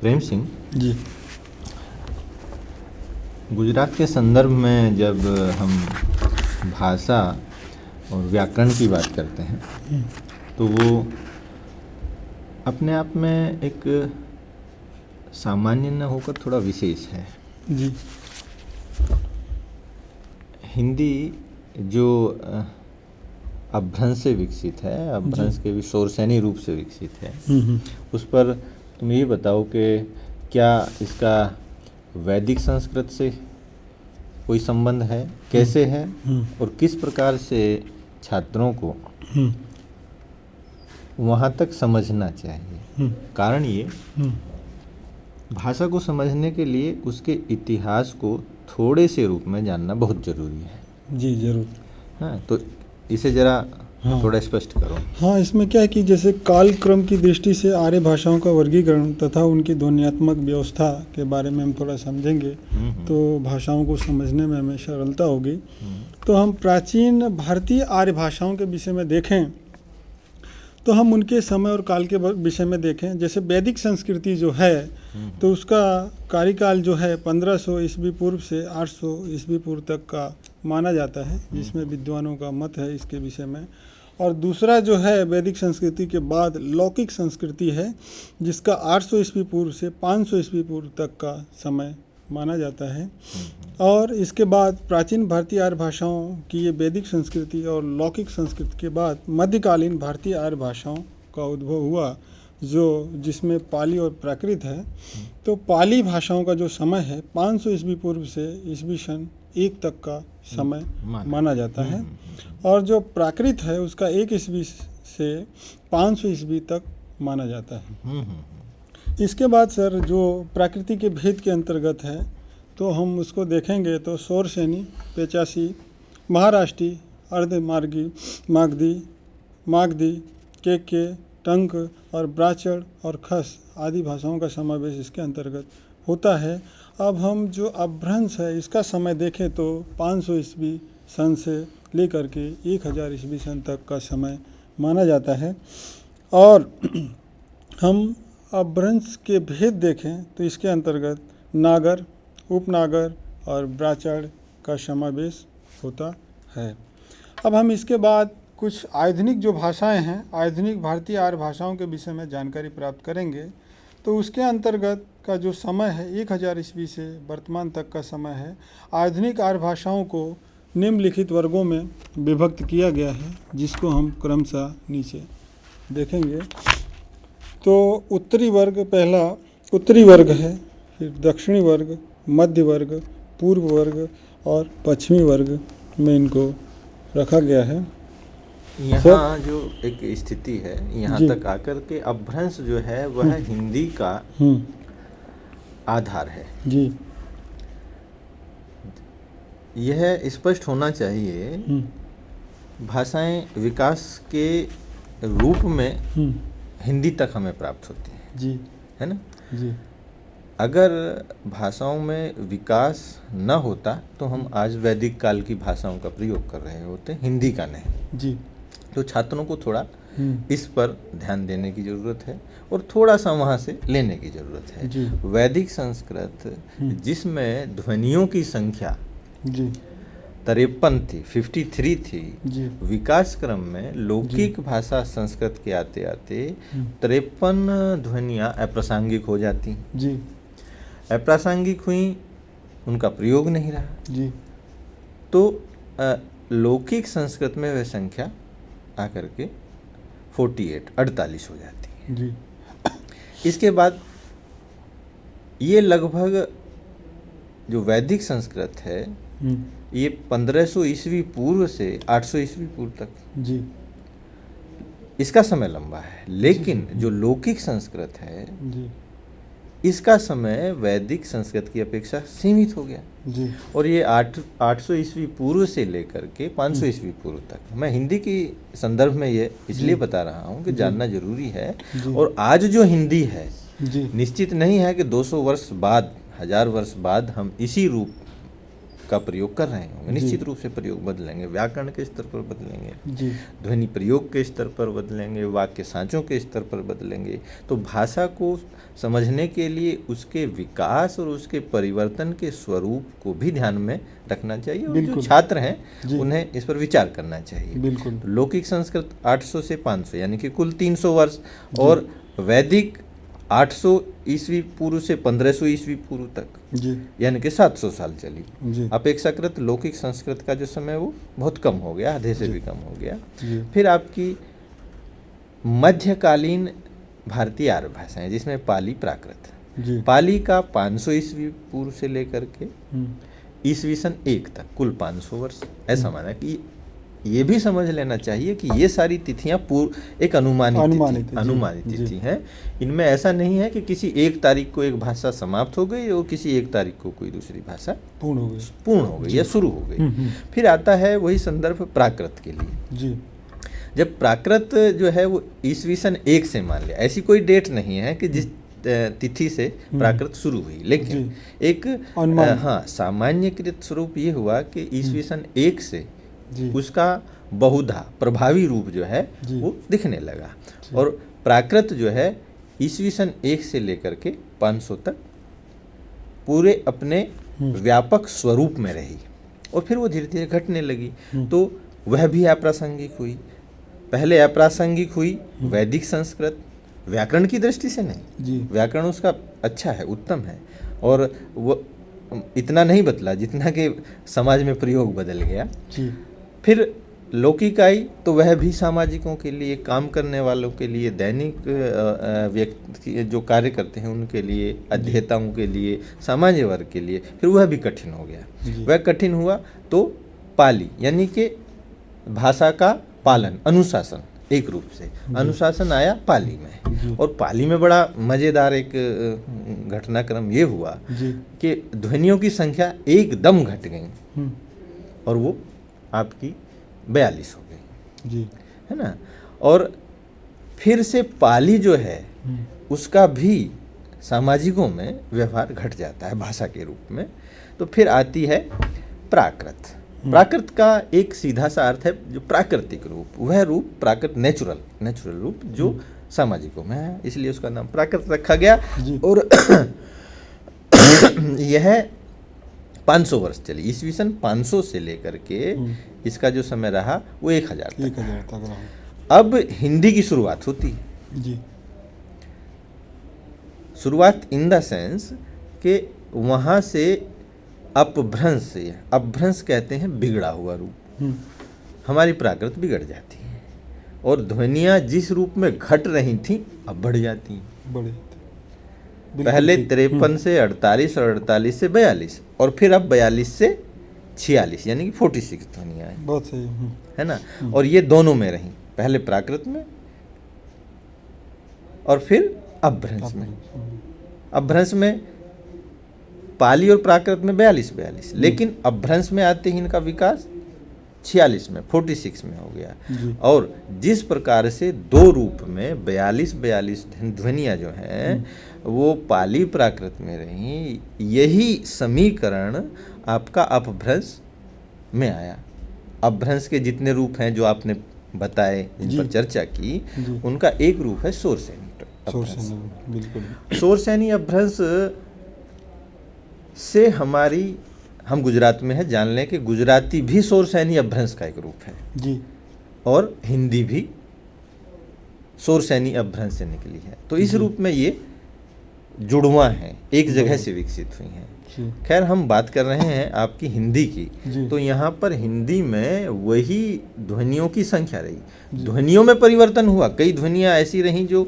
प्रेम सिंह, जी गुजरात के संदर्भ में जब हम भाषा और व्याकरण की बात करते हैं तो वो अपने आप में एक सामान्य न होकर थोड़ा विशेष है। जी हिंदी जो अपभ्रंश से विकसित है, अपभ्रंश के भी शोरसैनी रूप से विकसित है, उस पर तुम ये बताओ कि क्या इसका वैदिक संस्कृत से कोई संबंध है, कैसे है और किस प्रकार से छात्रों को वहाँ तक समझना चाहिए। कारण ये, भाषा को समझने के लिए उसके इतिहास को थोड़े से रूप में जानना बहुत ज़रूरी है। जी जरूर। हाँ, तो इसे ज़रा थोड़ा स्पष्ट करो। हाँ, इसमें क्या है कि जैसे काल क्रम की दृष्टि से आर्य भाषाओं का वर्गीकरण तथा उनकी ध्वन्यात्मक व्यवस्था के बारे में हम थोड़ा समझेंगे तो भाषाओं को समझने में हमें सरलता होगी। तो हम प्राचीन भारतीय आर्य भाषाओं के विषय में देखें तो हम उनके समय और काल के विषय में देखें। जैसे वैदिक संस्कृति जो है तो उसका कार्यकाल जो है 1500 ईस्वी पूर्व से 800 ईस्वी पूर्व तक का माना जाता है, जिसमें विद्वानों का मत है इसके विषय में। और दूसरा जो है वैदिक संस्कृति के बाद लौकिक संस्कृति है, जिसका 800 ईस्वी पूर्व से 500 ईस्वी पूर्व तक का समय माना जाता है। और इसके बाद प्राचीन भारतीय आर्य भाषाओं की ये वैदिक संस्कृति और लौकिक संस्कृति के बाद मध्यकालीन भारतीय आर्य भाषाओं का उद्भव हुआ, जो जिसमें पाली और प्राकृत है। तो पाली भाषाओं का जो समय है 500 ईस्वी पूर्व से ईस्वी सन 1 तक का समय माना जाता है, और जो प्राकृत है उसका 1 ईस्वी से 500 ईस्वी तक माना जाता है। इसके बाद सर जो प्राकृति के भेद के अंतर्गत है तो हम उसको देखेंगे तो शोरसैनी, पेचासी, महाराष्ट्री, अर्धमार्गी, मागधी, केके, टंक और ब्राचड़ और खस आदि भाषाओं का समावेश इसके अंतर्गत होता है। अब हम जो अपभ्रंश है इसका समय देखें तो 500 ईस्वी सन से लेकर के 1000 ईस्वी सन तक का समय माना जाता है। और हम अपभ्रंश के भेद देखें तो इसके अंतर्गत नागर, उपनागर और ब्राचड़ का समावेश होता है। अब हम इसके बाद कुछ आधुनिक जो भाषाएं हैं, आधुनिक भारतीय आर्य भाषाओं के विषय में जानकारी प्राप्त करेंगे। तो उसके अंतर्गत का जो समय है 1000 ईस्वी से वर्तमान तक का समय है। आधुनिक आर्य भाषाओं को निम्नलिखित वर्गों में विभक्त किया गया है, जिसको हम क्रमशः नीचे देखेंगे। तो उत्तरी वर्ग, पहला उत्तरी वर्ग है, फिर दक्षिणी वर्ग, मध्य वर्ग, पूर्व वर्ग और पश्चिमी वर्ग में इनको रखा गया है। यहाँ जो एक स्थिति है, यहाँ तक आकर के अपभ्रंश जो है वह हिंदी का आधार है जी। यह स्पष्ट होना चाहिए। भाषाएं विकास के रूप में हिंदी तक हमें प्राप्त होती है जी, है ना जी। अगर भाषाओं में विकास न होता तो हम आज वैदिक काल की भाषाओं का प्रयोग कर रहे होते, हिंदी का नहीं जी। तो छात्रों को थोड़ा इस पर ध्यान देने की ज़रूरत है और थोड़ा सा वहाँ से लेने की ज़रूरत है जी। वैदिक संस्कृत जिसमें ध्वनियों की संख्या जी 53 थी, 53 थी जी। विकास क्रम में लौकिक भाषा संस्कृत के आते आते 53 ध्वनियाँ अप्रासंगिक हो जाती जी। अप्रासंगिक हुई, उनका प्रयोग नहीं रहा जी। तो लौकिक संस्कृत में वह संख्या आकर के 48 हो जाती है जी। इसके बाद ये लगभग जो वैदिक संस्कृत है ये 1500 ईस्वी पूर्व से 800 ईस्वी पूर्व तक जी। इसका समय लंबा है, लेकिन जो लौकिक संस्कृत है जी। इसका समय वैदिक संस्कृत की अपेक्षा सीमित हो गया जी। और ये 800 ईस्वी पूर्व से लेकर के 500 ईस्वी पूर्व तक। मैं हिंदी की संदर्भ में ये इसलिए बता रहा हूँ कि जानना जरूरी है। और आज जो हिंदी है निश्चित नहीं है कि 200 वर्ष बाद, 1000 वर्ष बाद हम इसी रूप का प्रयोग कर रहे होंगे, निश्चित रूप से प्रयोग बदलेंगे, व्याकरण के स्तर पर बदलेंगे, जी ध्वनि प्रयोग के स्तर पर बदलेंगे, वाक्य सांचों के स्तर पर बदलेंगे। तो भाषा को समझने के लिए उसके विकास और उसके परिवर्तन के स्वरूप को भी ध्यान में रखना चाहिए, और जो बिल्कुल। छात्र हैं जी। उन्हें इस पर विचार करना चाहिए। बिल्कुल। तो लौकिक संस्कृत 800 से 500 यानी कि कुल 300 वर्ष, और वैदिक 800 ईस्वी पूर्व से 1500 ईस्वी पूर्व तक, जी यानी कि 700 साल चली। जी अपेक्षाकृत लौकिक संस्कृत का जो समय वो बहुत कम हो गया, आधे से भी कम हो गया। जी फिर आपकी मध्यकालीन भारतीय आर्य भाषाएं, जिसमें पाली, प्राकृत। जी पाली का 500 ईस्वी पूर्व से लेकर के हम्म, ईस्वी सन 1 तक कुल 500 वर्ष। ऐसा माना कि ये भी समझ लेना चाहिए कि ये सारी तिथियां पूर्व एक अनुमानित जी। तिथि हैं। इनमें ऐसा नहीं है कि किसी एक तारीख को एक भाषा समाप्त हो गई और किसी एक तारीख को कोई दूसरी भाषा पूर्ण हो गई। या शुरू हो गई। फिर आता है वही संदर्भ प्राकृत के लिए। जी जब प्राकृत जो है वो ईस्वी सन 1 से मान लिया, ऐसी कोई डेट नहीं है कि जिस तिथि से प्राकृत शुरू हुई, लेकिन एक सामान्यकृत स्वरूप ये हुआ कि ईस्वी सन 1 से उसका बहुधा प्रभावी रूप जो है वो दिखने लगा, और प्राकृत जो है ईस्वी सन 1 से लेकर के 500 तक पूरे अपने व्यापक स्वरूप में रही, और फिर वो धीरे धीरे घटने लगी। तो वह भी अप्रासंगिक हुई। पहले अप्रासंगिक हुई वैदिक संस्कृत, व्याकरण की दृष्टि से नहीं, व्याकरण उसका अच्छा है, उत्तम है, और वो इतना नहीं बदला जितना कि समाज में प्रयोग बदल गया। फिर लौकिक आई, तो वह भी सामाजिकों के लिए, काम करने वालों के लिए, दैनिक व्यक्ति जो कार्य करते हैं उनके लिए, अध्येताओं के लिए, सामान्य वर्ग के लिए, फिर वह भी कठिन हो गया। वह कठिन हुआ तो पाली, यानी कि भाषा का पालन, अनुशासन, एक रूप से अनुशासन आया पाली में। और पाली में बड़ा मज़ेदार एक घटनाक्रम ये हुआ कि ध्वनियों की संख्या एकदम घट गई, और वो आपकी 42 हो गई, है ना। और फिर से पाली जो है उसका भी सामाजिकों में व्यवहार घट जाता है भाषा के रूप में। तो फिर आती है प्राकृत। प्राकृत का एक सीधा सा अर्थ है जो प्राकृतिक रूप, वह रूप प्राकृत, नेचुरल रूप जो सामाजिकों में है, इसलिए उसका नाम प्राकृत रखा गया। और यह 500 वर्ष चली, ईस्वी सन 500 से लेकर के इसका जो समय रहा वो 1000 तक रहा। अब हिंदी की शुरुआत होती है। शुरुआत इन द सेंस कि वहाँ से अपभ्रंश से, अपभ्रंश कहते हैं बिगड़ा हुआ रूप, हमारी प्राकृत बिगड़ जाती है, और ध्वनियाँ जिस रूप में घट रही थीं अब बढ़ जाती हैं। पहले 53 से 48 और 48 से 42, और फिर अब 42 से 46 यानी कि 46 ध्वनियाँ हैं। बहुत सही है ना। और ये दोनों में रही, पहले प्राकृत में और फिर अपभ्रंश में। अपभ्रंश में पाली और प्राकृत में 42, लेकिन अपभ्रंश में आते ही इनका विकास 46 में, 46 में हो गया। और जिस प्रकार से दो रूप में 42 ध्वनियाँ जो हैं वो पाली प्राकृत में रही, यही समीकरण आपका अपभ्रंश में आया। अपभ्रंश के जितने रूप हैं जो आपने बताए, जिन पर चर्चा की, उनका एक रूप है शोरसैनी। शोरसैनी अपभ्रंश से हम गुजरात में है, जान लें कि गुजराती भी शोरसैनी अपभ्रंश का एक रूप है और हिंदी भी शोरसैनी अपभ्रंश से निकली है। तो इस रूप में ये जुड़वा हैं, एक जगह से विकसित हुई हैं। खैर हम बात कर रहे हैं आपकी हिंदी की, तो यहाँ पर हिंदी में वही ध्वनियों की संख्या रही, ध्वनियों में परिवर्तन हुआ। कई ध्वनियाँ ऐसी रहीं जो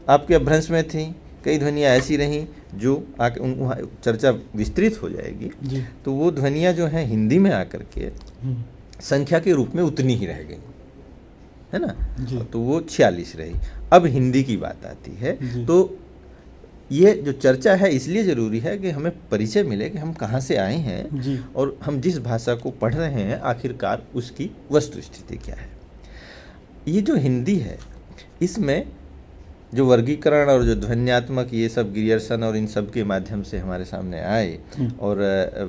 आपके अपभ्रंश में थी, कई ध्वनियाँ ऐसी रहीं जो वहाँ चर्चा विस्तृत हो जाएगी। तो वो ध्वनियाँ जो हैं हिंदी में आकर के संख्या के रूप में उतनी ही रह गई, है ना। तो वो 46 रही। अब हिंदी की बात आती है, तो ये जो चर्चा है इसलिए ज़रूरी है कि हमें परिचय मिले कि हम कहाँ से आए हैं और हम जिस भाषा को पढ़ रहे हैं आखिरकार उसकी वस्तु स्थिति क्या है। ये जो हिंदी है इसमें जो वर्गीकरण और जो ध्वन्यात्मक ये सब ग्रियर्सन और इन सब के माध्यम से हमारे सामने आए और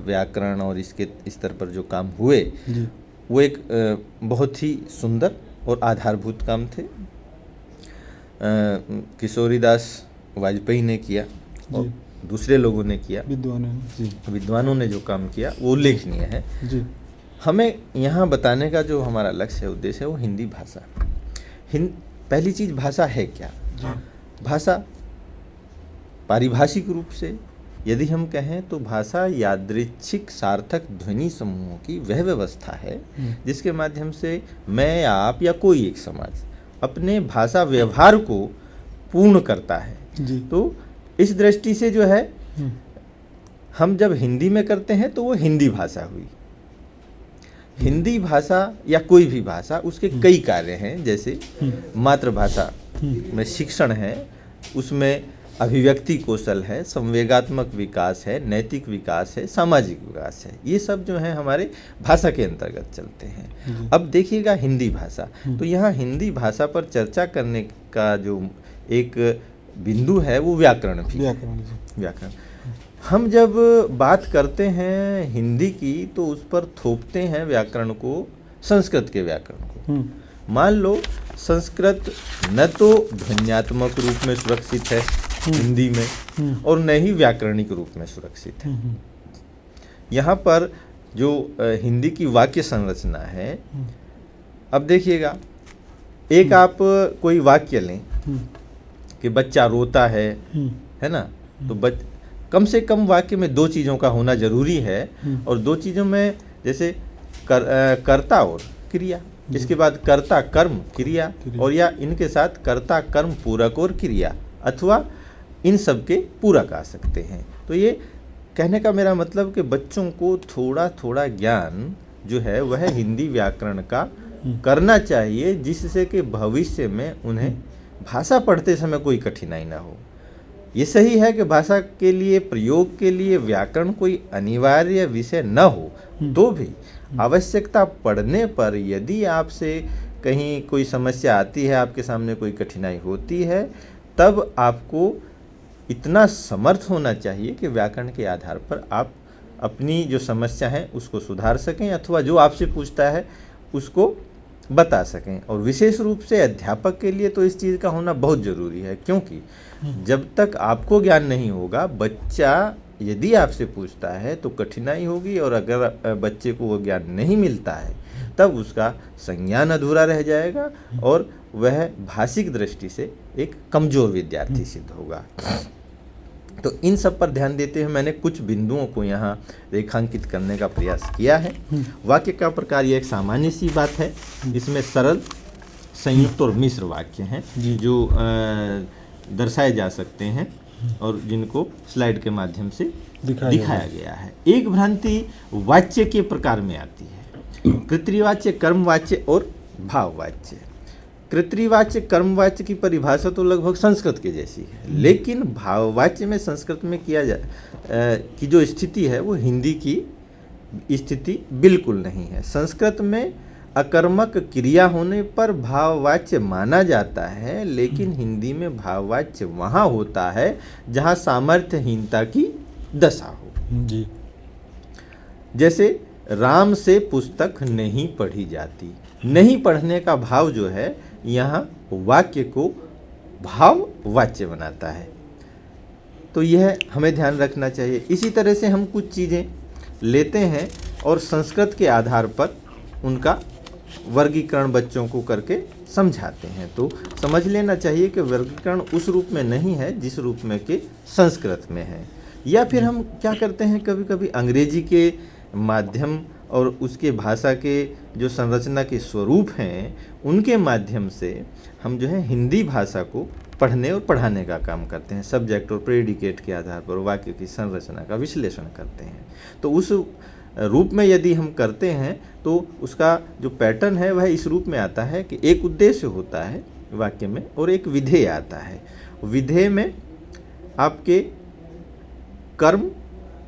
व्याकरण और इसके स्तर पर जो काम हुए जी। वो एक बहुत ही सुंदर और आधारभूत काम थे। किशोरीदास वाजपेयी ने किया और दूसरे लोगों ने किया, विद्वानों ने जो काम किया वो उल्लेखनीय है जी। हमें यहाँ बताने का जो हमारा लक्ष्य है, उद्देश्य है, वो हिंदी भाषा। पहली चीज़ भाषा है क्या? भाषा पारिभाषिक रूप से यदि हम कहें तो भाषा यादृच्छिक सार्थक ध्वनि समूहों की वह व्यवस्था है जिसके माध्यम से मैं, आप या कोई एक समाज अपने भाषा व्यवहार को पूर्ण करता है जी। तो इस दृष्टि से जो है हम जब हिंदी में करते हैं तो वो हिंदी भाषा हुई। हिंदी भाषा या कोई भी भाषा उसके कई कार्य हैं, जैसे मातृभाषा में शिक्षण है, उसमें अभिव्यक्ति कौशल है, संवेगात्मक विकास है, नैतिक विकास है, सामाजिक विकास है। ये सब जो है हमारे भाषा के अंतर्गत चलते हैं। अब देखिएगा हिंदी भाषा, तो यहाँ हिंदी भाषा पर चर्चा करने का जो एक बिंदु है वो व्याकरण भी। व्याकरण हम जब बात करते हैं हिंदी की तो उस पर थोपते हैं व्याकरण को, संस्कृत के व्याकरण को। मान लो संस्कृत न तो ध्वन्यात्मक रूप में सुरक्षित है हिंदी में और न ही व्याकरणिक रूप में सुरक्षित है। यहाँ पर जो हिंदी की वाक्य संरचना है, अब देखिएगा, एक आप कोई वाक्य लें कि बच्चा रोता है ना, तो कम से कम वाक्य में दो चीज़ों का होना जरूरी है, और दो चीज़ों में जैसे कर्ता और क्रिया, इसके बाद कर्ता कर्म क्रिया, और या इनके साथ कर्ता कर्म पूरक और क्रिया, अथवा इन सब के पूरक आ सकते हैं। तो ये कहने का मेरा मतलब कि बच्चों को थोड़ा थोड़ा ज्ञान जो है वह हिंदी व्याकरण का करना चाहिए, जिससे कि भविष्य में उन्हें भाषा पढ़ते समय कोई कठिनाई ना हो। ये सही है कि भाषा के लिए, प्रयोग के लिए व्याकरण कोई अनिवार्य विषय न हो, तो भी आवश्यकता पड़ने पर यदि आपसे कहीं कोई समस्या आती है, आपके सामने कोई कठिनाई होती है, तब आपको इतना समर्थ होना चाहिए कि व्याकरण के आधार पर आप अपनी जो समस्या है उसको सुधार सकें, अथवा जो आपसे पूछता है उसको बता सकें। और विशेष रूप से अध्यापक के लिए तो इस चीज़ का होना बहुत ज़रूरी है, क्योंकि जब तक आपको ज्ञान नहीं होगा, बच्चा यदि आपसे पूछता है तो कठिनाई होगी, और अगर बच्चे को वो ज्ञान नहीं मिलता है तब उसका संज्ञान अधूरा रह जाएगा और वह भाषिक दृष्टि से एक कमज़ोर विद्यार्थी सिद्ध होगा। तो इन सब पर ध्यान देते हुए मैंने कुछ बिंदुओं को यहाँ रेखांकित करने का प्रयास किया है। वाक्य का प्रकार ये एक सामान्य सी बात है, इसमें सरल, संयुक्त और मिश्र वाक्य हैं जो दर्शाए जा सकते हैं और जिनको स्लाइड के माध्यम से दिखाया गया है। एक भ्रांति वाच्य के प्रकार में आती है, कृतवाच्य, कर्मवाच्य और भाववाच्य। कृतवाच्य कर्मवाच्य की परिभाषा तो लगभग संस्कृत के जैसी है, लेकिन भाववाच्य में संस्कृत में की जो स्थिति है वो हिंदी की स्थिति बिल्कुल नहीं है। संस्कृत में अकर्मक क्रिया होने पर भाववाच्य माना जाता है, लेकिन हिंदी में भाववाच्य वहाँ होता है जहाँ सामर्थ्यहीनता की दशा हो। जी। जैसे राम से पुस्तक नहीं पढ़ी जाती, नहीं पढ़ने का भाव जो है यहाँ वाक्य को भाववाच्य बनाता है। तो यह हमें ध्यान रखना चाहिए। इसी तरह से हम कुछ चीज़ें लेते हैं और संस्कृत के आधार पर उनका वर्गीकरण बच्चों को करके समझाते हैं। तो समझ लेना चाहिए कि वर्गीकरण उस रूप में नहीं है जिस रूप में कि संस्कृत में है। या फिर हम क्या करते हैं, कभी कभी अंग्रेजी के माध्यम और उसके भाषा के जो संरचना के स्वरूप हैं उनके माध्यम से हम जो है हिंदी भाषा को पढ़ने और पढ़ाने का काम करते हैं। सब्जेक्ट और प्रेडिकेट के आधार पर वाक्य की संरचना का विश्लेषण करते हैं। तो उस रूप में यदि हम करते हैं तो उसका जो पैटर्न है वह इस रूप में आता है कि एक उद्देश्य होता है वाक्य में और एक विधेय आता है। विधेय में आपके कर्म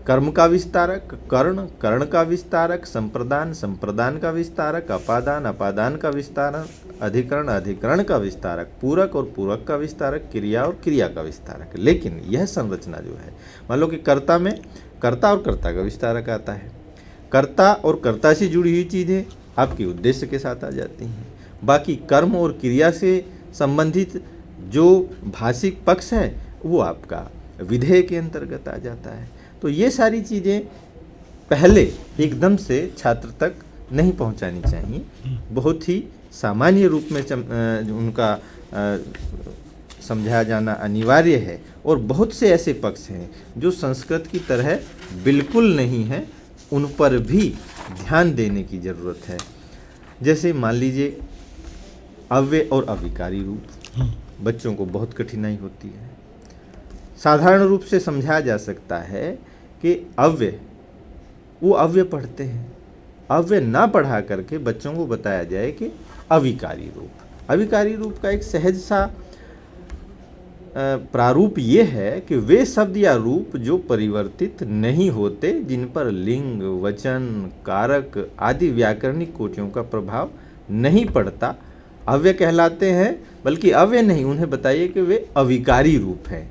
कर्म का विस्तारक कर्ण, कर्ण का विस्तारक संप्रदान, संप्रदान का विस्तारक अपादान, अपादान का विस्तारक अधिकरण, अधिकरण का विस्तारक पूरक और पूरक का विस्तारक क्रिया और क्रिया का विस्तारक। लेकिन यह संरचना जो है, मान लो कि कर्ता में कर्ता और कर्ता का विस्तारक आता है, कर्ता और कर्ता से जुड़ी हुई चीज़ें आपके उद्देश्य के साथ आ जाती हैं, बाकी कर्म और क्रिया से संबंधित जो भाषिक पक्ष है वो आपका विधेय के अंतर्गत आ जाता है। तो ये सारी चीज़ें पहले एकदम से छात्र तक नहीं पहुंचानी चाहिए, बहुत ही सामान्य रूप में उनका समझाया जाना अनिवार्य है। और बहुत से ऐसे पक्ष हैं जो संस्कृत की तरह बिल्कुल नहीं हैं, उन पर भी ध्यान देने की ज़रूरत है। जैसे मान लीजिए अव्यय और अविकारी रूप, बच्चों को बहुत कठिनाई होती है। साधारण रूप से समझाया जा सकता है कि अव्यय, वो अव्यय पढ़ते हैं, अव्यय ना पढ़ा करके बच्चों को बताया जाए कि अविकारी रूप। अविकारी रूप का एक सहज सा प्रारूप ये है कि वे शब्द या रूप जो परिवर्तित नहीं होते, जिन पर लिंग, वचन, कारक आदि व्याकरणिक कोटियों का प्रभाव नहीं पड़ता, अव्यय कहलाते हैं। बल्कि अव्यय नहीं, उन्हें बताइए कि वे अविकारी रूप हैं।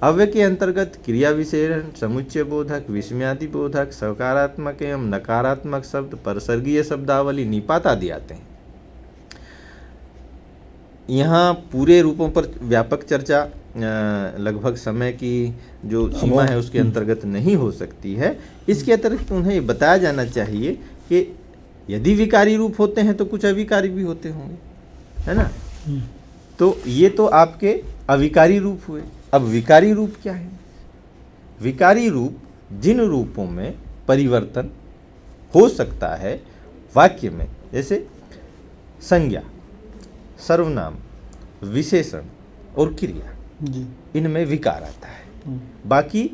अव्यय के अंतर्गत क्रिया विशेषण, समुच्चय बोधक, विस्मयादि बोधक, सकारात्मक एवं नकारात्मक शब्द, परसर्गीय शब्दावली, निपात आदि आते हैं। यहाँ पूरे रूपों पर व्यापक चर्चा लगभग समय की जो सीमा है उसके अंतर्गत नहीं हो सकती है। इसके अतिरिक्त उन्हें ये बताया जाना चाहिए कि यदि विकारी रूप होते हैं तो कुछ अविकारी भी होते होंगे, है ना। तो ये तो आपके अविकारी रूप हुए। अब विकारी रूप क्या है? विकारी रूप जिन रूपों में परिवर्तन हो सकता है वाक्य में, जैसे संज्ञा, सर्वनाम, विशेषण और क्रिया, इनमें विकार आता है, बाकी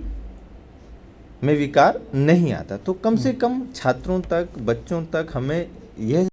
में विकार नहीं आता। तो कम से कम छात्रों तक, बच्चों तक हमें यह